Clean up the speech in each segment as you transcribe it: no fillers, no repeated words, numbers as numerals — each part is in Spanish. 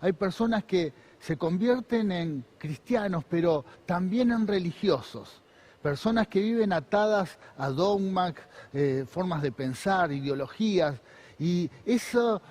hay personas que se convierten en cristianos, pero también en religiosos. Personas que viven atadas a dogmas, formas de pensar, ideologías, y eso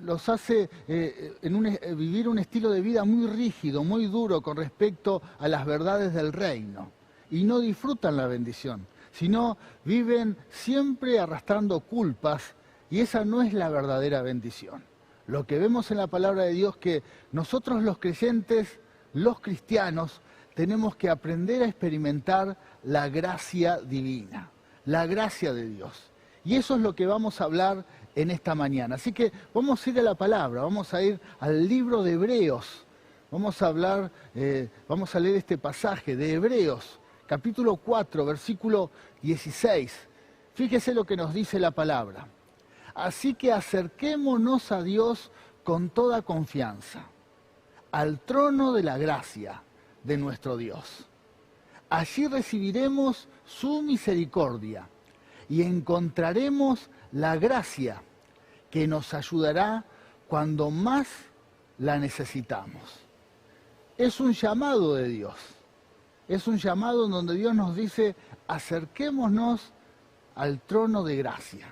los hace vivir un estilo de vida muy rígido, muy duro con respecto a las verdades del reino. Y no disfrutan la bendición, sino viven siempre arrastrando culpas, y esa no es la verdadera bendición. Lo que vemos en la palabra de Dios que nosotros los creyentes, los cristianos, tenemos que aprender a experimentar la gracia divina, la gracia de Dios. Y eso es lo que vamos a hablar en esta mañana. Así que vamos a ir a la palabra, vamos a ir al libro de Hebreos. Vamos a leer este pasaje de Hebreos, capítulo 4, versículo 16. Fíjese lo que nos dice la palabra. Así que acerquémonos a Dios con toda confianza, al trono de la gracia de nuestro Dios. Allí recibiremos su misericordia y encontraremos la gracia que nos ayudará cuando más la necesitamos. Es un llamado de Dios. Es un llamado donde Dios nos dice, acerquémonos al trono de gracia.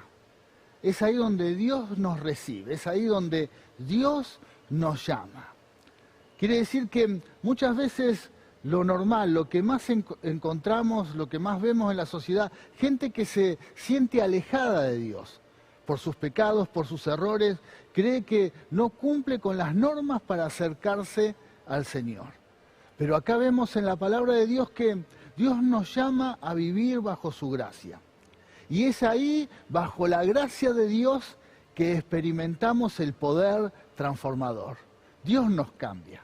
Es ahí donde Dios nos recibe, es ahí donde Dios nos llama. Quiere decir que muchas veces lo normal, lo que más encontramos, lo que más vemos en la sociedad, gente que se siente alejada de Dios por sus pecados, por sus errores, cree que no cumple con las normas para acercarse al Señor. Pero acá vemos en la palabra de Dios que Dios nos llama a vivir bajo su gracia. Y es ahí, bajo la gracia de Dios, que experimentamos el poder transformador. Dios nos cambia.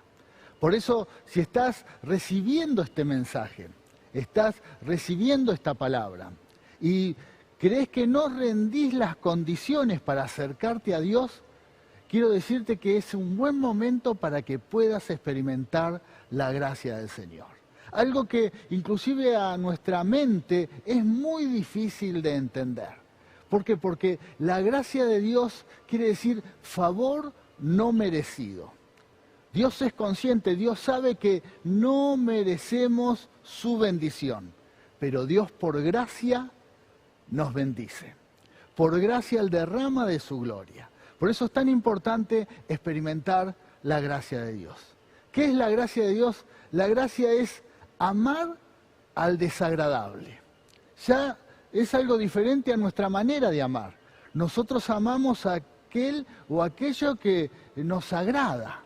Por eso, si estás recibiendo este mensaje, estás recibiendo esta palabra, y crees que no rendís las condiciones para acercarte a Dios, quiero decirte que es un buen momento para que puedas experimentar la gracia del Señor. Algo que inclusive a nuestra mente es muy difícil de entender. ¿Por qué? Porque la gracia de Dios quiere decir favor no merecido. Dios es consciente, Dios sabe que no merecemos su bendición, pero Dios por gracia nos bendice. Por gracia Él derrama de su gloria. Por eso es tan importante experimentar la gracia de Dios. ¿Qué es la gracia de Dios? La gracia es amar al desagradable. Ya es algo diferente a nuestra manera de amar. Nosotros amamos a aquel o aquello que nos agrada.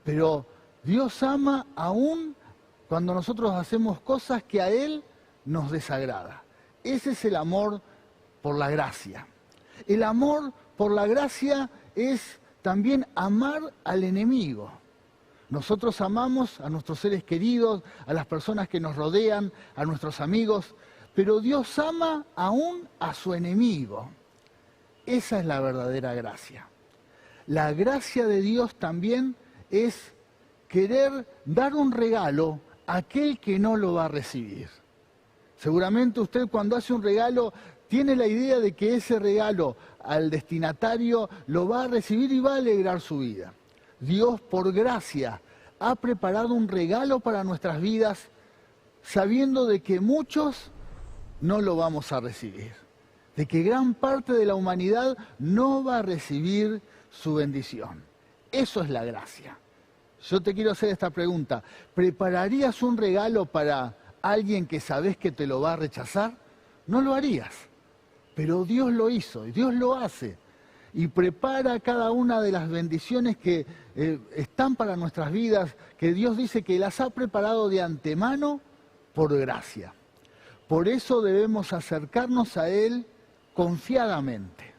Pero Dios ama aún cuando nosotros hacemos cosas que a Él nos desagrada. Ese es el amor por la gracia. El amor por la gracia es también amar al enemigo. Nosotros amamos a nuestros seres queridos, a las personas que nos rodean, a nuestros amigos, pero Dios ama aún a su enemigo. Esa es la verdadera gracia. La gracia de Dios también es querer dar un regalo a aquel que no lo va a recibir. Seguramente usted cuando hace un regalo tiene la idea de que ese regalo al destinatario lo va a recibir y va a alegrar su vida. Dios, por gracia, ha preparado un regalo para nuestras vidas, sabiendo de que muchos no lo vamos a recibir, de que gran parte de la humanidad no va a recibir su bendición. Eso es la gracia. Yo te quiero hacer esta pregunta. ¿Prepararías un regalo para alguien que sabes que te lo va a rechazar? No lo harías. Pero Dios lo hizo y Dios lo hace. Y prepara cada una de las bendiciones que están para nuestras vidas, que Dios dice que las ha preparado de antemano por gracia. Por eso debemos acercarnos a Él confiadamente.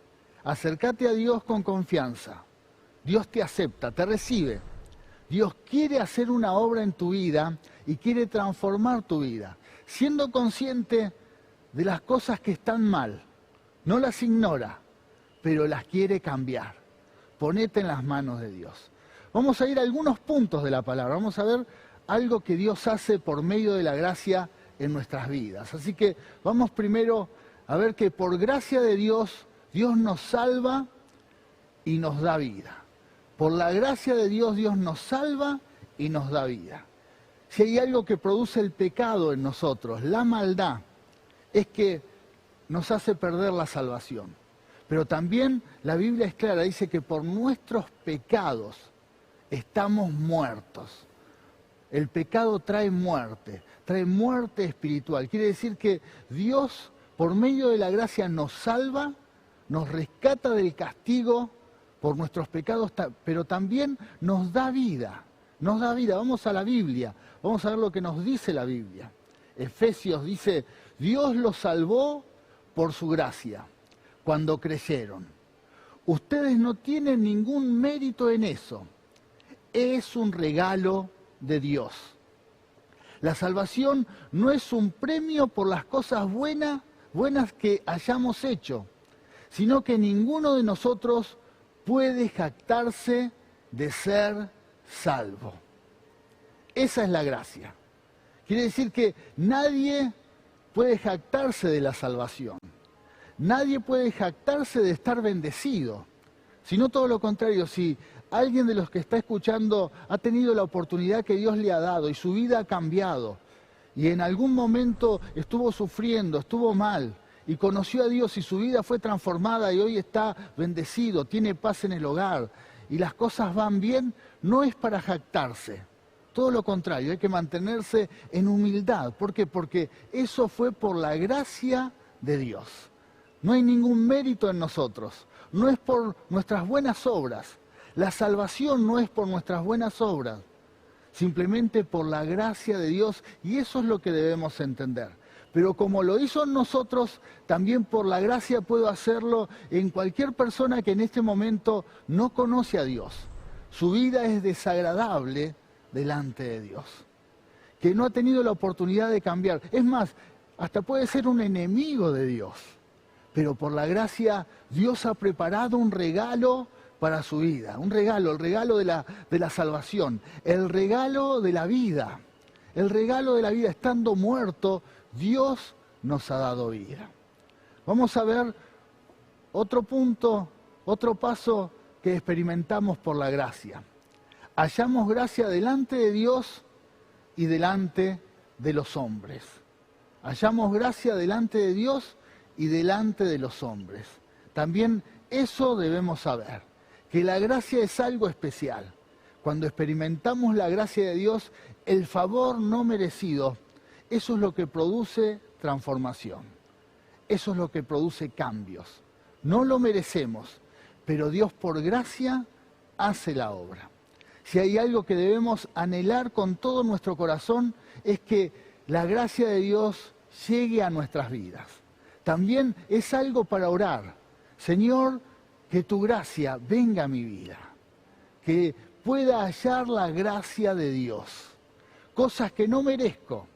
Acércate a Dios con confianza. Dios te acepta, te recibe. Dios quiere hacer una obra en tu vida y quiere transformar tu vida, siendo consciente de las cosas que están mal. No las ignora, pero las quiere cambiar. Ponete en las manos de Dios. Vamos a ir a algunos puntos de la palabra. Vamos a ver algo que Dios hace por medio de la gracia en nuestras vidas. Así que vamos primero a ver que por gracia de Dios, Dios nos salva y nos da vida. Por la gracia de Dios, Dios nos salva y nos da vida. Si hay algo que produce el pecado en nosotros, la maldad, es que nos hace perder la salvación. Pero también la Biblia es clara, dice que por nuestros pecados estamos muertos. El pecado trae muerte espiritual. Quiere decir que Dios, por medio de la gracia, nos salva, nos rescata del castigo por nuestros pecados, pero también nos da vida. Nos da vida. Vamos a la Biblia, vamos a ver lo que nos dice la Biblia. Efesios dice, Dios los salvó por su gracia, cuando creyeron. Ustedes no tienen ningún mérito en eso. Es un regalo de Dios. La salvación no es un premio por las cosas buenas que hayamos hecho, sino que ninguno de nosotros puede jactarse de ser salvo. Esa es la gracia. Quiere decir que nadie puede jactarse de la salvación. Nadie puede jactarse de estar bendecido, sino todo lo contrario. Si alguien de los que está escuchando ha tenido la oportunidad que Dios le ha dado y su vida ha cambiado, y en algún momento estuvo sufriendo, estuvo mal, y conoció a Dios y su vida fue transformada y hoy está bendecido, tiene paz en el hogar, y las cosas van bien, no es para jactarse. Todo lo contrario, hay que mantenerse en humildad. ¿Por qué? Porque eso fue por la gracia de Dios. No hay ningún mérito en nosotros, no es por nuestras buenas obras. La salvación no es por nuestras buenas obras, simplemente por la gracia de Dios, y eso es lo que debemos entender. Pero como lo hizo en nosotros, también por la gracia puedo hacerlo en cualquier persona que en este momento no conoce a Dios. Su vida es desagradable delante de Dios, que no ha tenido la oportunidad de cambiar. Es más, hasta puede ser un enemigo de Dios. Pero por la gracia, Dios ha preparado un regalo para su vida. Un regalo, el regalo de la salvación, el regalo de la vida. El regalo de la vida, estando muerto, Dios nos ha dado vida. Vamos a ver otro punto, otro paso que experimentamos por la gracia. Hallamos gracia delante de Dios y delante de los hombres. Hallamos gracia delante de Dios y delante de los hombres. También eso debemos saber, que la gracia es algo especial. Cuando experimentamos la gracia de Dios, el favor no merecido, eso es lo que produce transformación. Eso es lo que produce cambios. No lo merecemos, pero Dios por gracia hace la obra. Si hay algo que debemos anhelar con todo nuestro corazón, es que la gracia de Dios llegue a nuestras vidas. También es algo para orar. Señor, que tu gracia venga a mi vida. Que pueda hallar la gracia de Dios. Cosas que no merezco,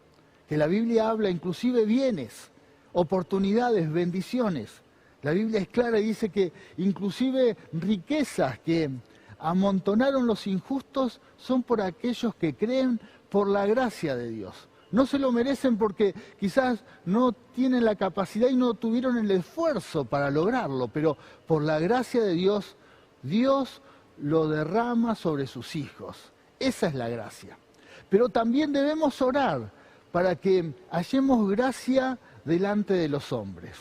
que la Biblia habla, inclusive bienes, oportunidades, bendiciones. La Biblia es clara y dice que inclusive riquezas que amontonaron los injustos son por aquellos que creen por la gracia de Dios. No se lo merecen porque quizás no tienen la capacidad y no tuvieron el esfuerzo para lograrlo, pero por la gracia de Dios, Dios lo derrama sobre sus hijos. Esa es la gracia. Pero también debemos orar para que hallemos gracia delante de los hombres.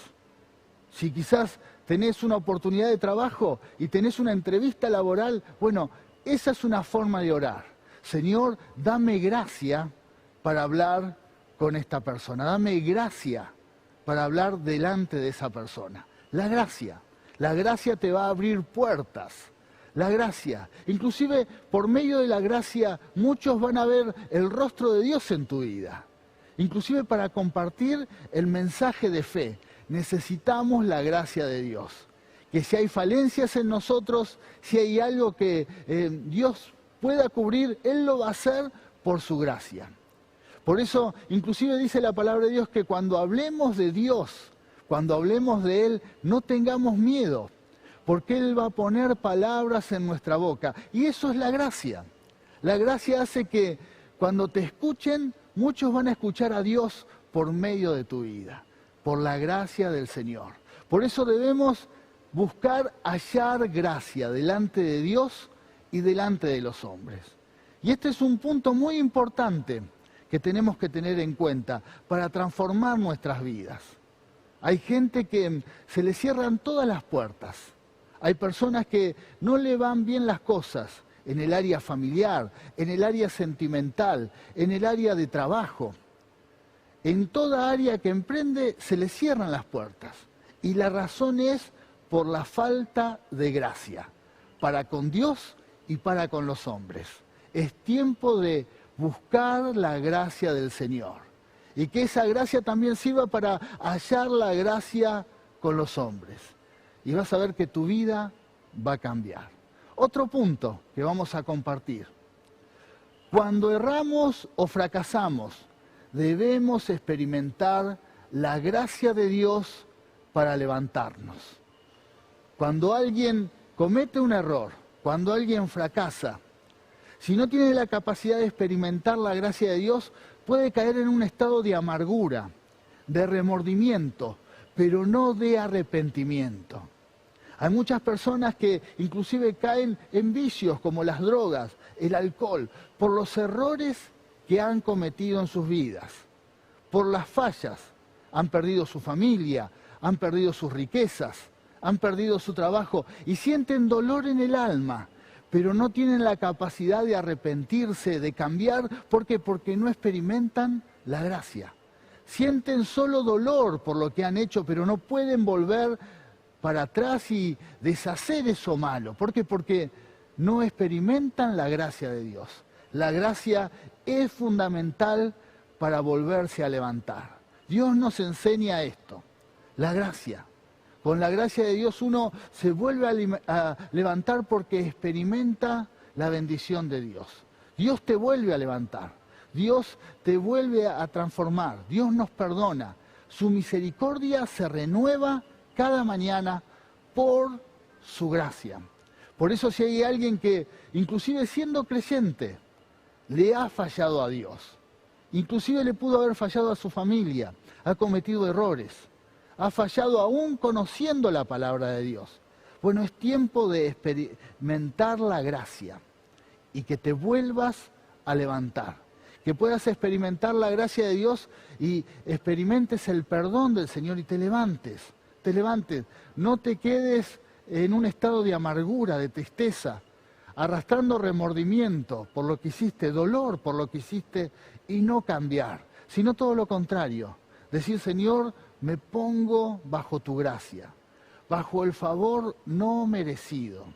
Si quizás tenés una oportunidad de trabajo y tenés una entrevista laboral, bueno, esa es una forma de orar. Señor, dame gracia para hablar con esta persona. Dame gracia para hablar delante de esa persona. La gracia te va a abrir puertas. La gracia. Inclusive por medio de la gracia muchos van a ver el rostro de Dios en tu vida. Inclusive para compartir el mensaje de fe. Necesitamos la gracia de Dios. Que si hay falencias en nosotros, si hay algo que Dios pueda cubrir, Él lo va a hacer por su gracia. Por eso, inclusive dice la palabra de Dios que cuando hablemos de Dios, cuando hablemos de Él, no tengamos miedo, porque Él va a poner palabras en nuestra boca. Y eso es la gracia. La gracia hace que cuando te escuchen, muchos van a escuchar a Dios por medio de tu vida, por la gracia del Señor. Por eso debemos buscar hallar gracia delante de Dios y delante de los hombres. Y este es un punto muy importante que tenemos que tener en cuenta para transformar nuestras vidas. Hay gente que se le cierran todas las puertas. Hay personas que no le van bien las cosas en el área familiar, en el área sentimental, en el área de trabajo. En toda área que emprende se le cierran las puertas. Y la razón es por la falta de gracia, para con Dios y para con los hombres. Es tiempo de buscar la gracia del Señor. Y que esa gracia también sirva para hallar la gracia con los hombres. Y vas a ver que tu vida va a cambiar. Otro punto que vamos a compartir. Cuando erramos o fracasamos, debemos experimentar la gracia de Dios para levantarnos. Cuando alguien comete un error, cuando alguien fracasa, si no tiene la capacidad de experimentar la gracia de Dios, puede caer en un estado de amargura, de remordimiento, pero no de arrepentimiento. Hay muchas personas que inclusive caen en vicios como las drogas, el alcohol, por los errores que han cometido en sus vidas, por las fallas. Han perdido su familia, han perdido sus riquezas, han perdido su trabajo y sienten dolor en el alma, pero no tienen la capacidad de arrepentirse, de cambiar. ¿Por qué? Porque no experimentan la gracia. Sienten solo dolor por lo que han hecho, pero no pueden volver para atrás y deshacer eso malo. ¿Por qué? Porque no experimentan la gracia de Dios. La gracia es fundamental para volverse a levantar. Dios nos enseña esto, la gracia. Con la gracia de Dios uno se vuelve a levantar porque experimenta la bendición de Dios. Dios te vuelve a levantar, Dios te vuelve a transformar, Dios nos perdona. Su misericordia se renueva cada mañana por su gracia. Por eso si hay alguien que, inclusive siendo creyente, le ha fallado a Dios, inclusive le pudo haber fallado a su familia, ha cometido errores, ha fallado aún conociendo la palabra de Dios. Bueno, es tiempo de experimentar la gracia y que te vuelvas a levantar, que puedas experimentar la gracia de Dios y experimentes el perdón del Señor y te levantes, no te quedes en un estado de amargura, de tristeza, arrastrando remordimiento por lo que hiciste, dolor por lo que hiciste y no cambiar, sino todo lo contrario, decir: Señor, me pongo bajo tu gracia, bajo el favor no merecido.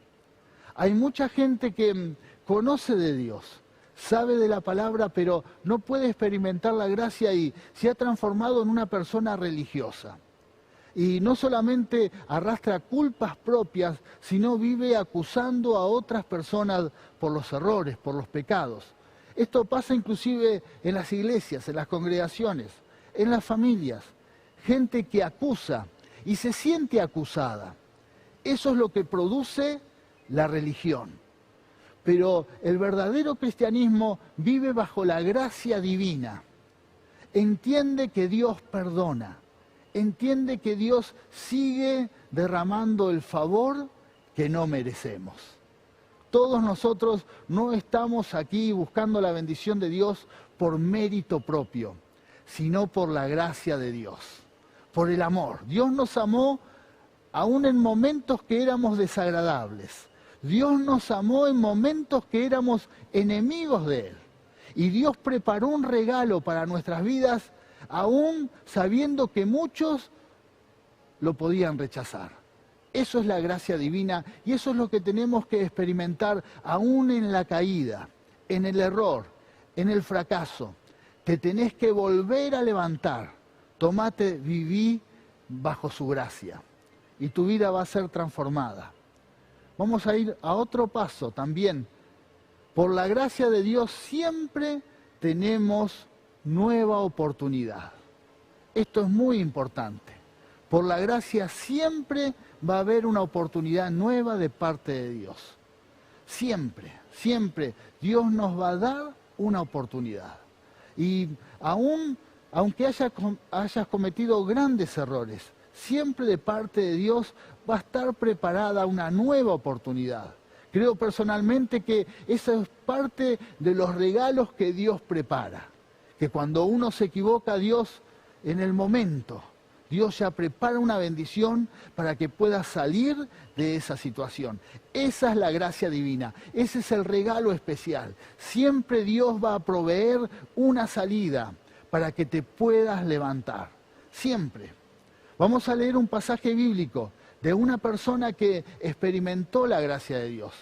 Hay mucha gente que conoce de Dios, sabe de la palabra, pero no puede experimentar la gracia y se ha transformado en una persona religiosa. Y no solamente arrastra culpas propias, sino vive acusando a otras personas por los errores, por los pecados. Esto pasa inclusive en las iglesias, en las congregaciones, en las familias. Gente que acusa y se siente acusada. Eso es lo que produce la religión. Pero el verdadero cristianismo vive bajo la gracia divina. Entiende que Dios perdona. Entiende que Dios sigue derramando el favor que no merecemos. Todos nosotros no estamos aquí buscando la bendición de Dios por mérito propio, sino por la gracia de Dios, por el amor. Dios nos amó aún en momentos que éramos desagradables. Dios nos amó en momentos que éramos enemigos de Él. Y Dios preparó un regalo para nuestras vidas, aún sabiendo que muchos lo podían rechazar. Eso es la gracia divina y eso es lo que tenemos que experimentar aún en la caída, en el error, en el fracaso. Te tenés que volver a levantar. Tomate, viví bajo su gracia y tu vida va a ser transformada. Vamos a ir a otro paso también. Por la gracia de Dios siempre tenemos nueva oportunidad. Esto es muy importante. Por la gracia siempre va a haber una oportunidad nueva de parte de Dios. Siempre, siempre Dios nos va a dar una oportunidad. Y aunque hayas cometido grandes errores, siempre de parte de Dios va a estar preparada una nueva oportunidad Creo personalmente que eso es parte de los regalos que Dios prepara. Que cuando uno se equivoca, Dios en el momento, Dios ya prepara una bendición para que pueda salir de esa situación. Esa es la gracia divina, ese es el regalo especial. Siempre Dios va a proveer una salida para que te puedas levantar. Siempre. Vamos a leer un pasaje bíblico de una persona que experimentó la gracia de Dios.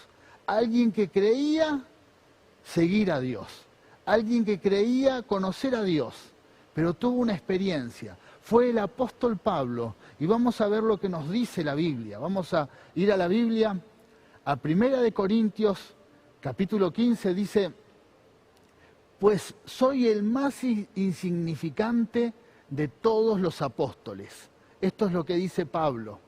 Alguien que creía seguir a Dios. Alguien que creía conocer a Dios, pero tuvo una experiencia. Fue el apóstol Pablo, y vamos a ver lo que nos dice la Biblia. Vamos a ir a la Biblia, a 1 Corintios, capítulo 15, dice: pues soy el más insignificante de todos los apóstoles. Esto es lo que dice Pablo.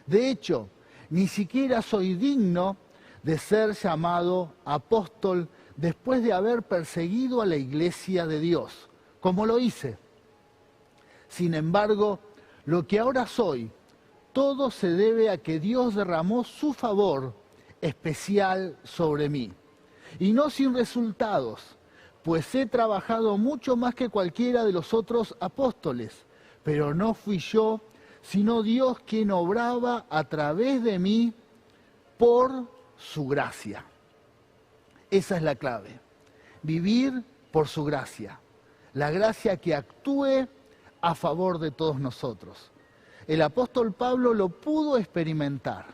De hecho, ni siquiera soy digno de ser llamado apóstol después de haber perseguido a la iglesia de Dios, como lo hice. Sin embargo, lo que ahora soy, todo se debe a que Dios derramó su favor especial sobre mí. Y no sin resultados, pues he trabajado mucho más que cualquiera de los otros apóstoles, pero no fui yo, sino Dios quien obraba a través de mí por su gracia. Esa es la clave, vivir por su gracia, la gracia que actúe a favor de todos nosotros. El apóstol Pablo lo pudo experimentar,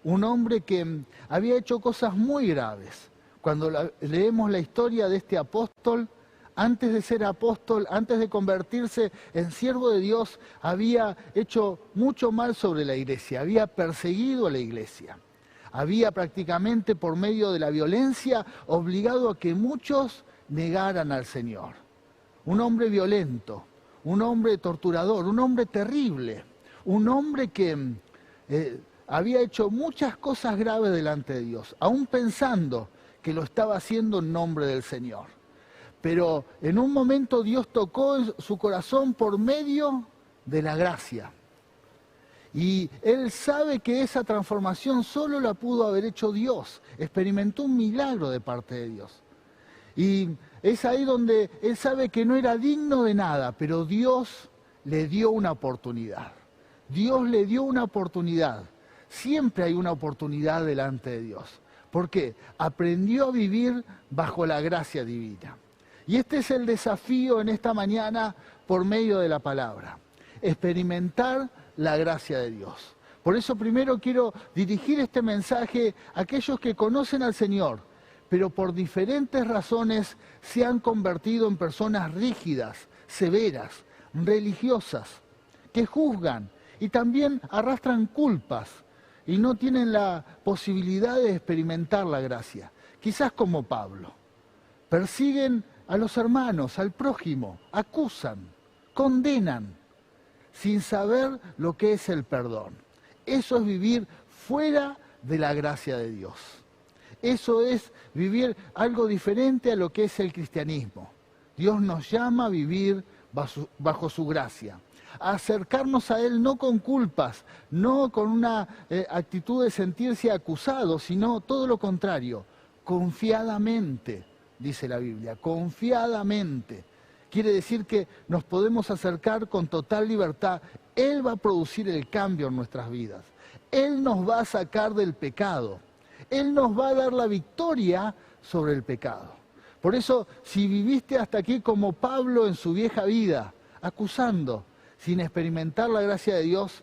un hombre que había hecho cosas muy graves. Cuando leemos la historia de este apóstol, antes de ser apóstol, antes de convertirse en siervo de Dios, había hecho mucho mal sobre la iglesia, había perseguido a la iglesia. Había prácticamente, por medio de la violencia, obligado a que muchos negaran al Señor. Un hombre violento, un hombre torturador, un hombre terrible, un hombre que había hecho muchas cosas graves delante de Dios, aún pensando que lo estaba haciendo en nombre del Señor. Pero en un momento Dios tocó su corazón por medio de la gracia. Y él sabe que esa transformación solo la pudo haber hecho Dios. Experimentó un milagro de parte de Dios. Y es ahí donde él sabe que no era digno de nada, pero Dios le dio una oportunidad. Dios le dio una oportunidad. Siempre hay una oportunidad delante de Dios. ¿Por qué? Aprendió a vivir bajo la gracia divina. Y este es el desafío en esta mañana por medio de la palabra. Experimentar la gracia de Dios. Por eso primero quiero dirigir este mensaje a aquellos que conocen al Señor, pero por diferentes razones se han convertido en personas rígidas, severas, religiosas, que juzgan y también arrastran culpas y no tienen la posibilidad de experimentar la gracia. Quizás como Pablo. Persiguen a los hermanos, al prójimo, acusan, condenan, sin saber lo que es el perdón. Eso es vivir fuera de la gracia de Dios. Eso es vivir algo diferente a lo que es el cristianismo. Dios nos llama a vivir bajo su gracia, a acercarnos a Él no con culpas, no con una actitud de sentirse acusado, sino todo lo contrario, confiadamente, dice la Biblia, confiadamente. Quiere decir que nos podemos acercar con total libertad. Él va a producir el cambio en nuestras vidas. Él nos va a sacar del pecado. Él nos va a dar la victoria sobre el pecado. Por eso, si viviste hasta aquí como Pablo en su vieja vida, acusando, sin experimentar la gracia de Dios,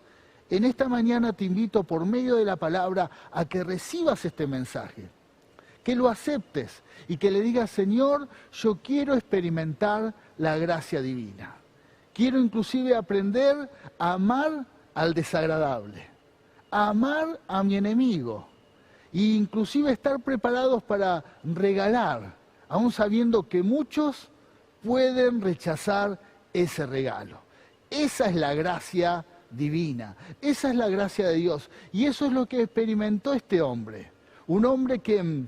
en esta mañana te invito por medio de la palabra a que recibas este mensaje, que lo aceptes y que le digas: Señor, yo quiero experimentar la gracia divina. Quiero inclusive aprender a amar al desagradable, a amar a mi enemigo, e inclusive estar preparados para regalar, aún sabiendo que muchos pueden rechazar ese regalo. Esa es la gracia divina, esa es la gracia de Dios. Y eso es lo que experimentó este hombre. Un hombre que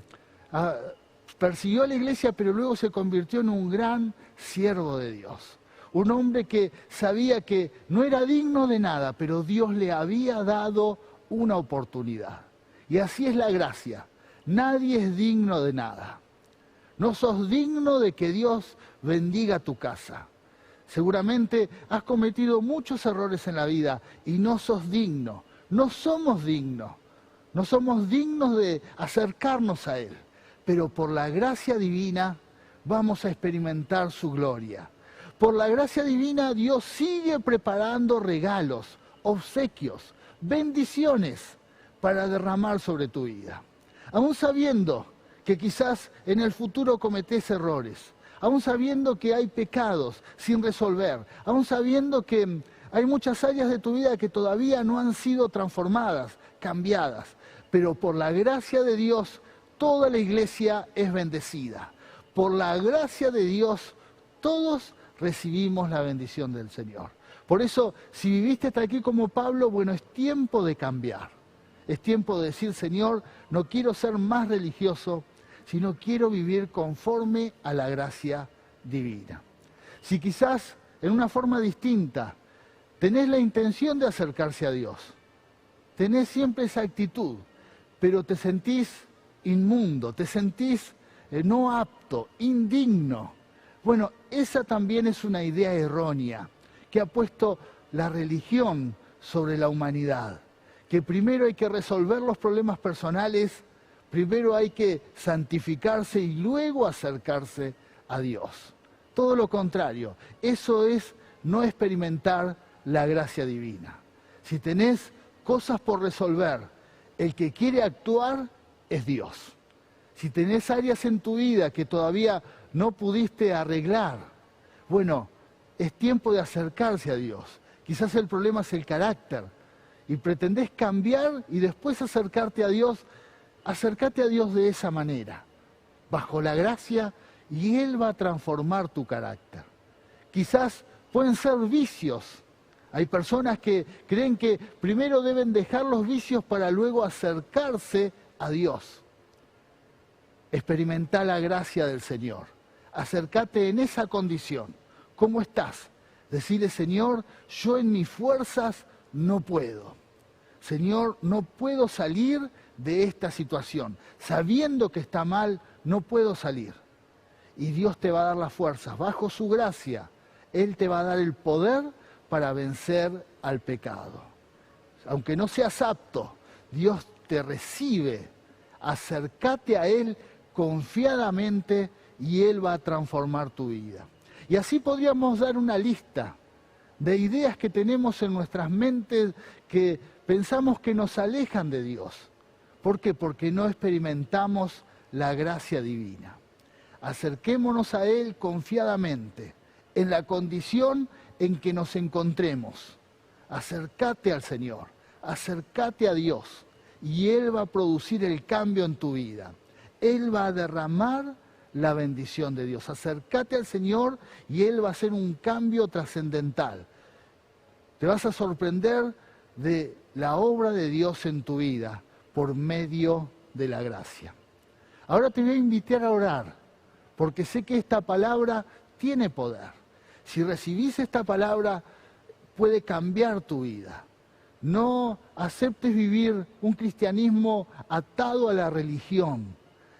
persiguió a la iglesia, pero luego se convirtió en un gran siervo de Dios. Un hombre que sabía que no era digno de nada, pero Dios le había dado una oportunidad. Y así es la gracia. nadie es digno de nada. No sos digno de que Dios bendiga tu casa. Seguramente has cometido muchos errores en la vida y no sos digno. No somos dignos. No somos dignos de acercarnos a Él. Pero por la gracia divina vamos a experimentar su gloria. Por la gracia divina Dios sigue preparando regalos, obsequios, bendiciones para derramar sobre tu vida. Aún sabiendo que quizás en el futuro cometés errores, aún sabiendo que hay pecados sin resolver, aún sabiendo que hay muchas áreas de tu vida que todavía no han sido transformadas, cambiadas, pero por la gracia de Dios toda la iglesia es bendecida. Por la gracia de Dios todos recibimos la bendición del Señor. Por eso, si viviste hasta aquí como Pablo, bueno, es tiempo de cambiar. Es tiempo de decir, Señor, no quiero ser más religioso, sino quiero vivir conforme a la gracia divina. Si quizás en una forma distinta tenés la intención de acercarse a Dios, tenés siempre esa actitud, pero te sentís inmundo, te sentís no apto, indigno. Bueno, esa también es una idea errónea que ha puesto la religión sobre la humanidad. Que primero hay que resolver los problemas personales, primero hay que santificarse y luego acercarse a Dios. Todo lo contrario, eso es no experimentar la gracia divina. Si tenés cosas por resolver, el que quiere actuar es Dios. Si tenés áreas en tu vida que todavía no pudiste arreglar, bueno, es tiempo de acercarse a Dios. Quizás el problema es el carácter y pretendés cambiar y después acercarte a Dios. Acércate a Dios de esa manera, bajo la gracia, y Él va a transformar tu carácter. Quizás pueden ser vicios. Hay personas que creen que primero deben dejar los vicios para luego acercarse a Dios. Experimenta la gracia del Señor. Acércate en esa condición. ¿Cómo estás? Decirle, Señor, yo en mis fuerzas no puedo. Señor, no puedo salir de esta situación. Sabiendo que está mal, no puedo salir. Y Dios te va a dar las fuerzas. Bajo su gracia, Él te va a dar el poder para vencer al pecado. Aunque no seas apto, Dios te recibe. Acércate a Él confiadamente y Él va a transformar tu vida. Y así podríamos dar una lista de ideas que tenemos en nuestras mentes que pensamos que nos alejan de Dios. ¿Por qué? Porque no experimentamos la gracia divina. Acerquémonos a Él confiadamente, en la condición en que nos encontremos. Acércate al Señor, acércate a Dios, y Él va a producir el cambio en tu vida. Él va a derramar la bendición de Dios. Acércate al Señor y Él va a hacer un cambio trascendental. Te vas a sorprender de la obra de Dios en tu vida por medio de la gracia. Ahora te voy a invitar a orar, porque sé que esta palabra tiene poder. Si recibís esta palabra, puede cambiar tu vida. No aceptes vivir un cristianismo atado a la religión,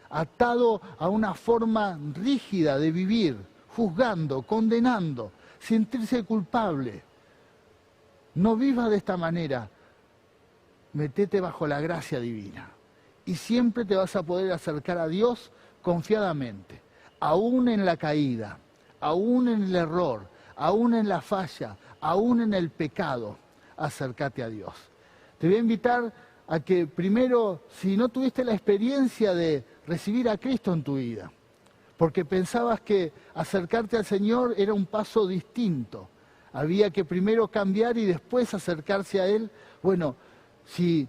atado a una forma rígida de vivir, juzgando, condenando, sentirse culpable. No vivas de esta manera. Metete bajo la gracia divina y siempre te vas a poder acercar a Dios confiadamente, aún en la caída, aún en el error, aún en la falla, aún en el pecado. Acércate a Dios. Te voy a invitar a que primero, si no tuviste la experiencia de recibir a Cristo en tu vida, porque pensabas que acercarte al Señor era un paso distinto, había que primero cambiar y después acercarse a Él. Bueno, si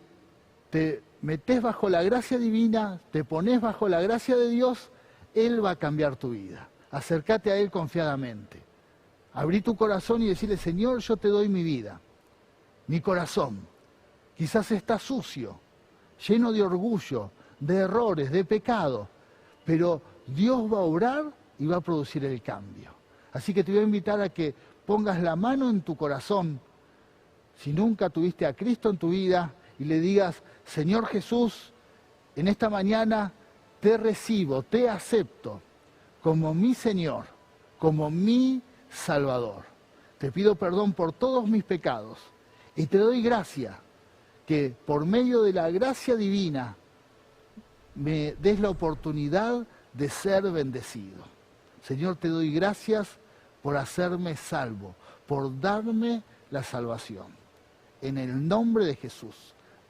te metés bajo la gracia divina, te pones bajo la gracia de Dios, Él va a cambiar tu vida. Acércate a Él confiadamente. Abrí tu corazón y decirle, Señor, yo te doy mi vida, mi corazón. Quizás está sucio, lleno de orgullo, de errores, de pecado, pero Dios va a obrar y va a producir el cambio. Así que te voy a invitar a que pongas la mano en tu corazón, si nunca tuviste a Cristo en tu vida, y le digas, Señor Jesús, En esta mañana te recibo, te acepto como mi Señor, como mi Salvador. Te pido perdón por todos mis pecados y te doy gracia que por medio de la gracia divina me des la oportunidad de ser bendecido. Señor, te doy gracias por hacerme salvo, por darme la salvación. En el nombre de Jesús.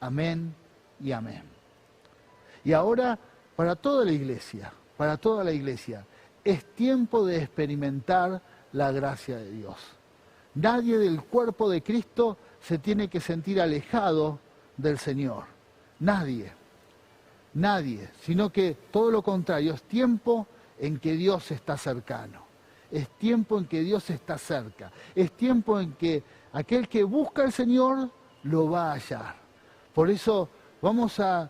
Amén y amén. Y ahora, para toda la iglesia, es tiempo de experimentar la gracia de Dios. Nadie del cuerpo de Cristo se tiene que sentir alejado del Señor. Nadie, sino que todo lo contrario, es tiempo en que Dios está cercano. Es tiempo en que Dios está cerca. Es tiempo en que aquel que busca al Señor lo va a hallar. Por eso vamos a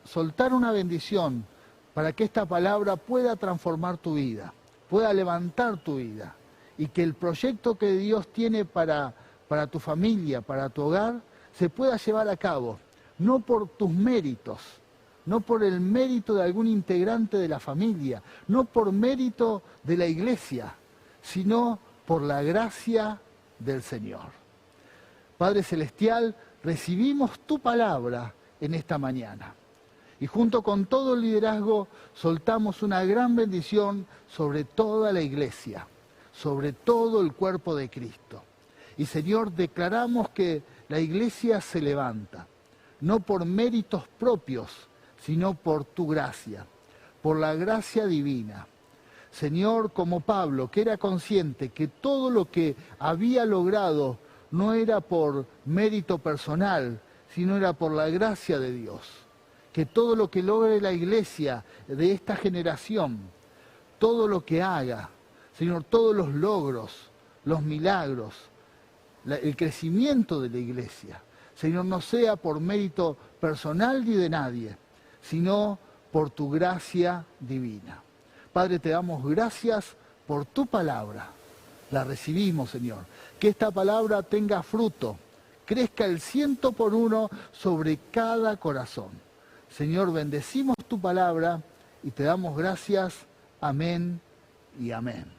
soltar una bendición para que esta palabra pueda transformar tu vida, pueda levantar tu vida y que el proyecto que Dios tiene para tu familia, para tu hogar, se pueda llevar a cabo, no por tus méritos, no por el mérito de algún integrante de la familia, no por mérito de la iglesia, sino por la gracia del Señor. Padre Celestial, recibimos tu palabra en esta mañana. Y junto con todo el liderazgo soltamos una gran bendición sobre toda la iglesia, sobre todo el cuerpo de Cristo. Y Señor, declaramos que la iglesia se levanta, no por méritos propios, sino por tu gracia, por la gracia divina. Señor, como Pablo, que era consciente que todo lo que había logrado no era por mérito personal, sino era por la gracia de Dios. Que todo lo que logre la iglesia de esta generación, todo lo que haga, Señor, todos los logros, los milagros, el crecimiento de la iglesia, Señor, no sea por mérito personal ni de nadie, sino por tu gracia divina. Padre, te damos gracias por tu palabra. La recibimos, Señor. Que esta palabra tenga fruto, crezca el 100 por 1 sobre cada corazón. Señor, bendecimos tu palabra y te damos gracias. Amén y amén.